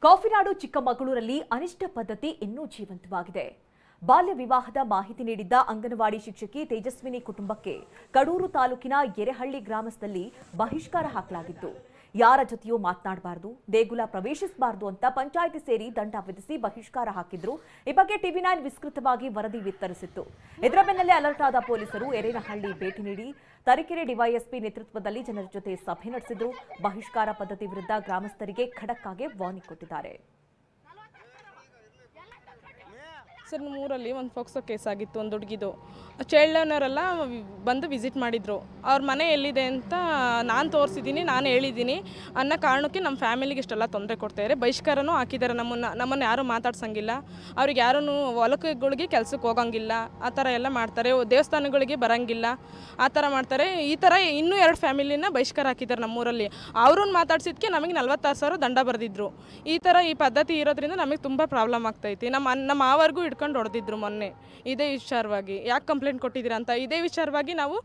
ಕಾಫಿನಾಡು ಚಿಕ್ಕಮಗಳೂರಲ್ಲಿ ಅನಿಷ್ಟ ಪದ್ಧತಿ ಇನ್ನೂ ಜೀವಂತವಾಗಿದೆ. ಬಾಲ್ಯ ವಿವಾಹದ ಮಾಹಿತಿ ನೀಡಿದ್ದ ಅಂಗನವಾಡಿ ಶಿಕ್ಷಕಿ ತೇಜಸ್ವಿನಿ ಕುಟುಂಬಕ್ಕೆ ಕಡೂರು ತಾಲೂಕಿನ ಯೆರೆಹಳ್ಳಿ ಗ್ರಾಮದಲ್ಲಿ ಬಹಿಷ್ಕಾರ ಹಾಕಲಾಗಿತ್ತು. ಯಾರ ಜೊತೆಯೂ ಮಾತನಾಡಬಾರದು, ದೇಗುಲ ಪ್ರವೇಶಿಸಬಾರದು ಅಂತ ಪಂಚಾಯಿತಿ ಸೇರಿ ದಂಡ ವಿಧಿಸಿ ಬಹಿಷ್ಕಾರ ಹಾಕಿದ್ರು. ಈ ಬಗ್ಗೆ ಟಿವಿ9 ವಿಸ್ತೃತವಾಗಿ ವರದಿ ವಿಸ್ತರಿಸಿತ್ತು. ಇದರ ಬೆನ್ನಲ್ಲೇ ಅಲರ್ಟ್ ಆದ ಪೊಲೀಸರು ಯರೇನಹಳ್ಳಿ ಭೇಟಿ ನೀಡಿ ತರೀಕೆರೆ ಡಿವೈಎಸ್ಪಿ ನೇತೃತ್ವದಲ್ಲಿ ಜನರ ಜೊತೆ ಸಭೆ ನಡೆಸಿದ್ರು. ಬಹಿಷ್ಕಾರ ಪದ್ಧತಿ ವಿರುದ್ಧ ಗ್ರಾಮಸ್ಥರಿಗೆ ಖಡಕ್ ಆಗಿ ವಾರ್ನಿಂಗ್ ಕೊಟ್ಟಿದ್ದಾರೆ. ಸರ್, ನಮ್ಮೂರಲ್ಲಿ ಒಂದು ಫೋಕ್ಸೋ ಕೇಸ್ ಆಗಿತ್ತು. ಒಂದು ಹುಡುಗಿದು ಚೇಳ್ಳನವರೆಲ್ಲ ಬಂದು ವಿಸಿಟ್ ಮಾಡಿದರು. ಅವ್ರ ಮನೆ ಎಲ್ಲಿದೆ ಅಂತ ನಾನು ತೋರಿಸಿದ್ದೀನಿ, ನಾನು ಹೇಳಿದ್ದೀನಿ ಅನ್ನೋ ಕಾರಣಕ್ಕೆ ನಮ್ಮ ಫ್ಯಾಮಿಲಿಗೆ ಇಷ್ಟೆಲ್ಲ ತೊಂದರೆ ಕೊಡ್ತಾಯಿದ್ದಾರೆ. ಬಹಿಷ್ಕಾರನೂ ಹಾಕಿದ್ದಾರೆ. ನಮ್ಮನ್ನು ಯಾರೂ ಮಾತಾಡ್ಸಂಗಿಲ್ಲ, ಅವ್ರಿಗೆ ಯಾರೂ ಹೊಲಕಗಳಿಗೆ ಕೆಲಸಕ್ಕೆ ಹೋಗಂಗಿಲ್ಲ, ಆ ಥರ ಎಲ್ಲ ಮಾಡ್ತಾರೆ. ದೇವಸ್ಥಾನಗಳಿಗೆ ಬರೋಂಗಿಲ್ಲ, ಆ ಥರ ಮಾಡ್ತಾರೆ. ಈ ಥರ ಇನ್ನೂ 2 ಫ್ಯಾಮಿಲಿನ ಬಹಿಷ್ಕಾರ ಹಾಕಿದ್ದಾರೆ ನಮ್ಮೂರಲ್ಲಿ. ಅವ್ರನ್ನ ಮಾತಾಡ್ಸಿದ್ದಕ್ಕೆ ನಮಗೆ 46,000 ದಂಡ ಬರೆದಿದ್ರು. ಈ ಪದ್ಧತಿ ಇರೋದ್ರಿಂದ ನಮಗೆ ತುಂಬ ಪ್ರಾಬ್ಲಮ್ ಆಗ್ತೈತಿ. ನಮ್ಮ ಮಾವರ್ಗೂ ಹಿಡ್ಕೊಂಡು ಹೊಡೆದಿದ್ರು ಮೊನ್ನೆ ಇದೇ ವಿಚಾರವಾಗಿ. ಯಾಕೆ ಕಂಪ್ಲೇಂಟ್ ಕೊಟ್ಟಿದ್ದೀರಾ ಅಂತ ಇದೇ ವಿಚಾರವಾಗಿ ನಾವು